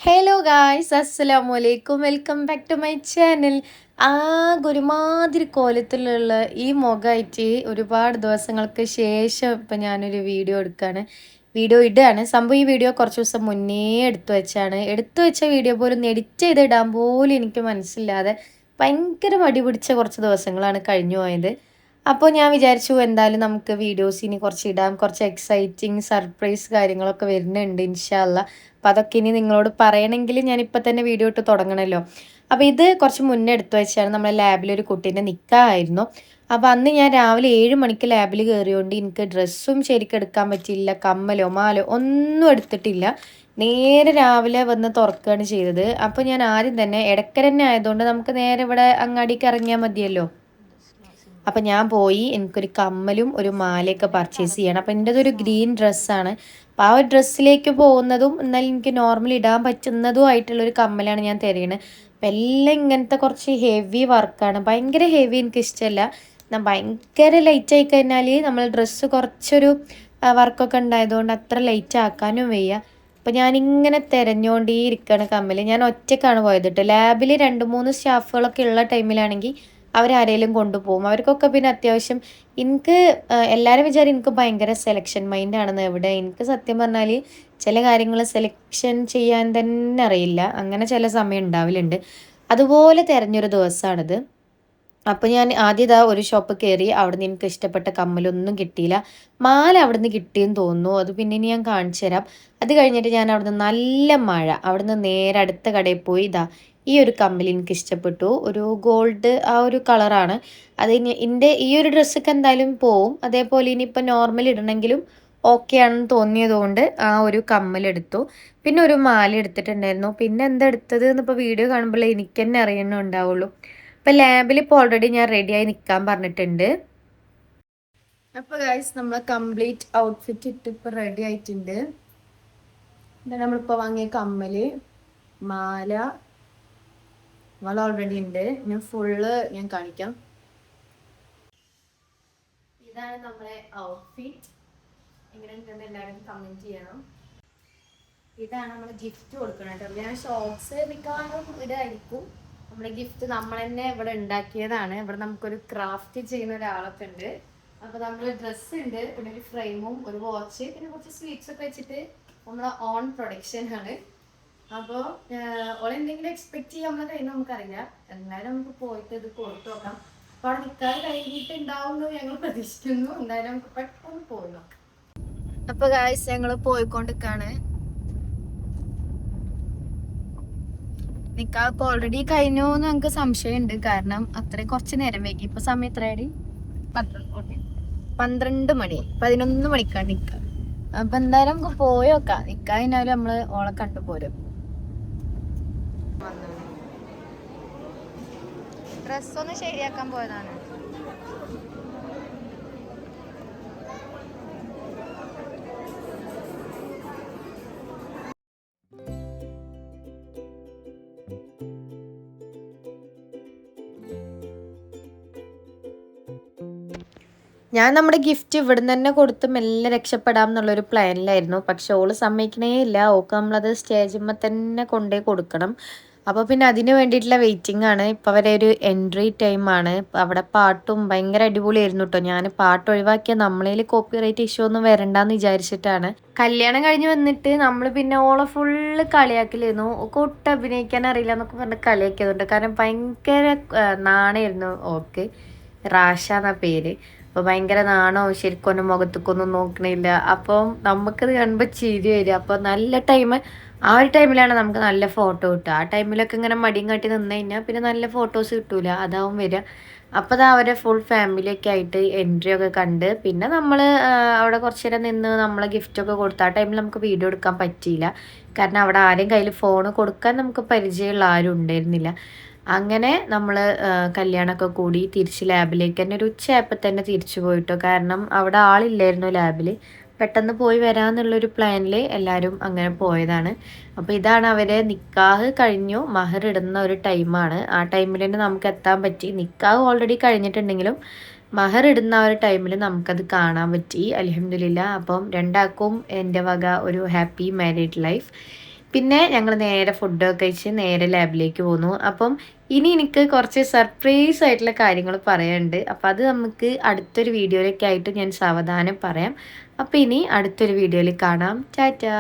Hello guys, അസ്സലാമു അലൈക്കും. Welcome back to my channel. ഒരുമാതിരി കോലത്തിലുള്ള ഈ മുഖമായിട്ട് ഒരുപാട് ദിവസങ്ങൾക്ക് ശേഷം ഇപ്പം ഞാനൊരു വീഡിയോ ഇടുകയാണ്. സംഭവം ഈ വീഡിയോ കുറച്ച് ദിവസം മുന്നേ എടുത്തു വെച്ച വീഡിയോ പോലും എഡിറ്റ് ചെയ്തിടാൻ പോലും എനിക്ക് മനസ്സില്ലാതെ ഭയങ്കര മടി പിടിച്ച കുറച്ച് ദിവസങ്ങളാണ് കഴിഞ്ഞു പോയത്. അപ്പോൾ ഞാൻ വിചാരിച്ചു എന്തായാലും നമുക്ക് വീഡിയോസ് ഇനി കുറച്ച് ഇടാം, കുറച്ച് എക്സൈറ്റിങ് സർപ്രൈസ് കാര്യങ്ങളൊക്കെ വരുന്നുണ്ട് ഇൻഷാ അല്ലാ. അപ്പോൾ അതൊക്കെ ഇനി നിങ്ങളോട് പറയണമെങ്കിൽ ഞാനിപ്പോൾ തന്നെ വീഡിയോ ഇട്ട് തുടങ്ങണമല്ലോ. അപ്പോൾ ഇത് കുറച്ച് മുന്നേ എടുത്തു വെച്ചാണ് നമ്മളെ ലാബിലൊരു കുട്ടീൻ്റെ നിക്കായിരുന്നു. അപ്പോൾ അന്ന് ഞാൻ രാവിലെ 7 മണിക്ക് ലാബിൽ കയറിയോണ്ട് എനിക്ക് ഡ്രസ്സും ശരിക്കും എടുക്കാൻ പറ്റിയില്ല, കമ്മലോ മാലോ ഒന്നും എടുത്തിട്ടില്ല. നേരെ രാവിലെ വന്ന് തുറക്കുകയാണ് ചെയ്തത്. അപ്പോൾ ഞാൻ ആദ്യം തന്നെ ഇടയ്ക്കര തന്നെ ആയതുകൊണ്ട് നമുക്ക് നേരെ ഇവിടെ അങ്ങാടിക്ക് ഇറങ്ങിയാൽ മതിയല്ലോ. അപ്പം ഞാൻ പോയി എനിക്കൊരു കമ്മലും ഒരു മാലയൊക്കെ പർച്ചേസ് ചെയ്യണം. അപ്പം എൻ്റെതൊരു ഗ്രീൻ ഡ്രസ്സാണ്. അപ്പോൾ ആ ഒരു ഡ്രസ്സിലേക്ക് പോകുന്നതും എന്നാലും എനിക്ക് നോർമലി ഇടാൻ പറ്റുന്നതും ആയിട്ടുള്ളൊരു കമ്മലാണ് ഞാൻ തിരയണത്. അപ്പം എല്ലാം ഇങ്ങനത്തെ കുറച്ച് ഹെവി വർക്കാണ്. ഭയങ്കര ഹെവി എനിക്കിഷ്ടമല്ല. എന്നാൽ ഭയങ്കര ലൈറ്റ് ആയി കഴിഞ്ഞാൽ നമ്മൾ ഡ്രസ്സ് കുറച്ചൊരു വർക്കൊക്കെ ഉണ്ടായതുകൊണ്ട് അത്ര ലൈറ്റ് ആക്കാനും വയ്യ. അപ്പം ഞാനിങ്ങനെ തിരഞ്ഞുകൊണ്ടേ ഇരിക്കുകയാണ് കമ്മൽ. ഞാൻ ഒറ്റയ്ക്കാണ് പോയത് കേട്ടോ. ലാബിൽ 2-3 സ്റ്റാഫുകളൊക്കെ ഉള്ള ടൈമിലാണെങ്കിൽ അവരാരേലും കൊണ്ടുപോകും. അവർക്കൊക്കെ പിന്നെ അത്യാവശ്യം എനിക്ക് എല്ലാവരും വിചാരം എനിക്ക് ഭയങ്കര സെലക്ഷൻ മൈൻഡാണെന്ന്. എവിടെ എനിക്ക് സത്യം പറഞ്ഞാൽ ചില കാര്യങ്ങൾ സെലക്ഷൻ ചെയ്യാൻ തന്നെ അറിയില്ല. അങ്ങനെ ചില സമയം ഉണ്ടാവലുണ്ട്. അതുപോലെ തിരഞ്ഞൊരു ദിവസമാണിത്. അപ്പോൾ ഞാൻ ആദ്യം ഇതാ ഒരു ഷോപ്പ് കയറി. അവിടുന്ന് എനിക്ക് ഇഷ്ടപ്പെട്ട കമ്മലൊന്നും കിട്ടിയില്ല. മാല അവിടുന്ന് കിട്ടിയെന്ന് തോന്നുന്നു. അത് പിന്നെ ഇനി ഞാൻ കാണിച്ചു തരാം. അത് കഴിഞ്ഞിട്ട് ഞാൻ അവിടുന്ന് നല്ല മഴ. അവിടുന്ന് നേരെ അടുത്ത കടയിൽ പോയി ഈ ഒരു കമ്മൽ എനിക്ക് ഇഷ്ടപ്പെട്ടു. ഒരു ഗോൾഡ് ആ ഒരു കളറാണ്. അത് ഇനി എൻ്റെ ഈ ഒരു ഡ്രസ്സൊക്കെ എന്തായാലും പോവും. അതേപോലെ ഇനിയിപ്പോൾ നോർമൽ ഇടണമെങ്കിലും ഓക്കെ ആണെന്ന് തോന്നിയതുകൊണ്ട് ആ ഒരു കമ്മലെടുത്തു. പിന്നെ ഒരു മാല എടുത്തിട്ടുണ്ടായിരുന്നു. പിന്നെ എന്താ എടുത്തത് എന്നിപ്പോൾ വീഡിയോ കാണുമ്പോൾ എനിക്ക് തന്നെ അറിയുന്നുണ്ടാവുള്ളൂ. ഇപ്പം ലാബിൽ ഇപ്പോൾ ഓൾറെഡി ഞാൻ റെഡിയായി നിൽക്കാൻ പറഞ്ഞിട്ടുണ്ട്. അപ്പോൾ ഗൈസ് നമ്മൾ കംപ്ലീറ്റ് ഔട്ട്ഫിറ്റ് ഇട്ട് ഇപ്പോൾ റെഡി ആയിട്ടുണ്ട്. ഇതാണ് നമ്മളിപ്പോൾ വാങ്ങിയ കമ്മൽ, മാല, വള ഓൾറെഡി ഉണ്ട്. ഞാൻ ഫുള്ള് ഞാൻ കാണിക്കാം. ഇതാണ് നമ്മളെ ഔട്ട്ഫിറ്റ്. എങ്ങനെ ഉണ്ടെന്ന് എല്ലാവരും കമൻറ്റ് ചെയ്യണം. ഇതാണ് നമ്മൾ ഗിഫ്റ്റ് കൊടുക്കണം കേട്ടോ. ഞാൻ ഷോർട്സ് മിക്കവാറും ഇടായിരിക്കും. നമ്മുടെ ഗിഫ്റ്റ് നമ്മൾ തന്നെ ഇവിടെ ഉണ്ടാക്കിയതാണ്. ഇവിടെ നമുക്കൊരു ക്രാഫ്റ്റ് ചെയ്യുന്ന ഒരാളൊക്കെ ഉണ്ട്. അപ്പോൾ നമ്മൾ ഡ്രസ്സ് ഉണ്ട്, പിന്നെ ഒരു ഫ്രെയിമും ഒരു വാച്ച്, പിന്നെ കുറച്ച് സ്വീറ്റ്സ് ഒക്കെ വെച്ചിട്ട് നമ്മളെ ഓൺ പ്രൊഡക്ഷൻ ആണ്. അപ്പോൾ ഓളെന്തെങ്കിലും എക്സ്പെക്ട് ചെയ്യാൻ നമ്മളെ കയ്യിൽ നമുക്കറിയില്ല. എന്തായാലും നമുക്ക് പോയിട്ട് ഇത് കൊടുത്തു നോക്കാം. അപ്പോൾ അവിടെ നിൽക്കാൻ കഴിഞ്ഞിട്ട് ഉണ്ടാവുമെന്ന് ഞങ്ങൾ പ്രതീക്ഷിക്കുന്നു. എന്തായാലും നമുക്ക് പെട്ടെന്ന് പോയി നോക്കാം. അപ്പോൾ ഗായ്സ് ഞങ്ങൾ പോയിക്കൊണ്ടിരിക്കുകയാണ്. നിക്കാഹ് ഇപ്പോൾ ഓൾറെഡി കഴിഞ്ഞു എന്ന് ഞങ്ങൾക്ക് സംശയമുണ്ട്. കാരണം അത്രയും കുറച്ച് നേരം വൈകി. ഇപ്പൊ സമയം എത്രയാടി? 12 മണി. 11 മണിക്കാണ് നിക്കാഹ്. അപ്പൊ എന്തായാലും നമുക്ക് പോയി നോക്കാം. നിക്കാഹ് കഴിഞ്ഞാലും നമ്മള് ഓളെ കണ്ടുപോരും. ഡ്രസ്സൊന്ന് ശരിയാക്കാൻ പോയതാണ്. ഞാൻ നമ്മുടെ ഗിഫ്റ്റ് ഇവിടുന്ന് തന്നെ കൊടുത്ത് മെല്ലെ രക്ഷപ്പെടാം എന്നുള്ളൊരു പ്ലാനിലായിരുന്നു. പക്ഷെ ഓള് സമ്മതിക്കണേ ഇല്ല. ഓൾക്ക് നമ്മളത് സ്റ്റേജിന്മേൽ തന്നെ കൊണ്ടുപോയി കൊടുക്കണം. അപ്പോൾ പിന്നെ അതിന് വേണ്ടിയിട്ടുള്ള വെയിറ്റിംഗ് ആണ്. ഇപ്പോൾ വരെ ഒരു എൻട്രി ടൈമാണ്. അവിടെ പാട്ടും ഭയങ്കര അടിപൊളിയായിരുന്നു കേട്ടോ. ഞാൻ പാട്ട് ഒഴിവാക്കിയ നമ്മളതിൽ കോപ്പിറൈറ്റ് ഇഷ്യൂ ഒന്നും വരണ്ടെന്ന് വിചാരിച്ചിട്ടാണ്. കല്യാണം കഴിഞ്ഞ് വന്നിട്ട് നമ്മൾ പിന്നെ ഓളെ ഫുള്ള് കളിയാക്കലായിരുന്നു. ഒക്കെ അഭിനയിക്കാൻ അറിയില്ല എന്നൊക്കെ പറഞ്ഞ് കളിയാക്കിയതുകൊണ്ട്. കാരണം ഭയങ്കര നാണയായിരുന്നു ഓൾക്ക്. റാഷ എന്ന പേര്. അപ്പോൾ ഭയങ്കര നാണോ, ശരിക്കും ഒന്നും മുഖത്തേക്കൊന്നും നോക്കണില്ല. അപ്പം നമുക്കത് കാണുമ്പോൾ ചിരി വരും. അപ്പോൾ നല്ല ടൈം, ആ ഒരു ടൈമിലാണ് നമുക്ക് നല്ല ഫോട്ടോ കിട്ടുക. ആ ടൈമിലൊക്കെ ഇങ്ങനെ മടിയും കാട്ടി നിന്ന് കഴിഞ്ഞാൽ പിന്നെ നല്ല ഫോട്ടോസ് കിട്ടൂല. അതാവും വരിക. അപ്പോൾ അത് അവരെ ഫുൾ ഫാമിലിയൊക്കെ ആയിട്ട് എൻട്രി ഒക്കെ കണ്ട് പിന്നെ നമ്മൾ അവിടെ കുറച്ച് നേരം നിന്ന് നമ്മളെ ഗിഫ്റ്റൊക്കെ കൊടുത്ത് ആ ടൈമിൽ നമുക്ക് വീഡിയോ എടുക്കാൻ പറ്റിയില്ല. കാരണം അവിടെ ആരെയും കയ്യിൽ ഫോൺ കൊടുക്കാൻ നമുക്ക് പരിചയമുള്ള ആരും ഉണ്ടായിരുന്നില്ല. അങ്ങനെ നമ്മൾ കല്യാണമൊക്കെ കൂടി തിരിച്ച് ലാബിലേക്ക് തന്നെ ഒരു ഉച്ചയായപ്പോൾ തന്നെ തിരിച്ചു പോയിട്ടോ. കാരണം അവിടെ ആളില്ലായിരുന്നു ലാബിൽ. പെട്ടെന്ന് പോയി വരാമെന്നുള്ളൊരു പ്ലാനിൽ എല്ലാവരും അങ്ങനെ പോയതാണ്. അപ്പോൾ ഇതാണ് അവരെ നിക്കാഹ് കഴിഞ്ഞു മഹർ ഇടുന്ന ഒരു ടൈമാണ്. ആ ടൈമിൽ തന്നെ നമുക്ക് എത്താൻ പറ്റി. നിക്കാഹ് ഓൾറെഡി കഴിഞ്ഞിട്ടുണ്ടെങ്കിലും മഹർ ഇടുന്ന ആ ഒരു ടൈമിൽ നമുക്കത് കാണാൻ പറ്റി. അൽഹംദുലില്ലാ. അപ്പം രണ്ടാൾക്കും എൻ്റെ വക ഒരു ഹാപ്പി മാരീഡ് ലൈഫ്. പിന്നെ ഞങ്ങൾ നേരെ ഫുഡൊക്കെ കഴിച്ച് നേരെ ലാബിലേക്ക് പോന്നു. അപ്പം ഇനി എനിക്ക് കുറച്ച് സർപ്രൈസ് ആയിട്ടുള്ള കാര്യങ്ങൾ പറയാനുണ്ട്. അപ്പം അത് നമുക്ക് അടുത്തൊരു വീഡിയോയിലൊക്കെ ആയിട്ട് ഞാൻ സാവധാനം പറയാം. അപ്പം ഇനി അടുത്തൊരു വീഡിയോയിൽ കാണാം. ടാറ്റാ.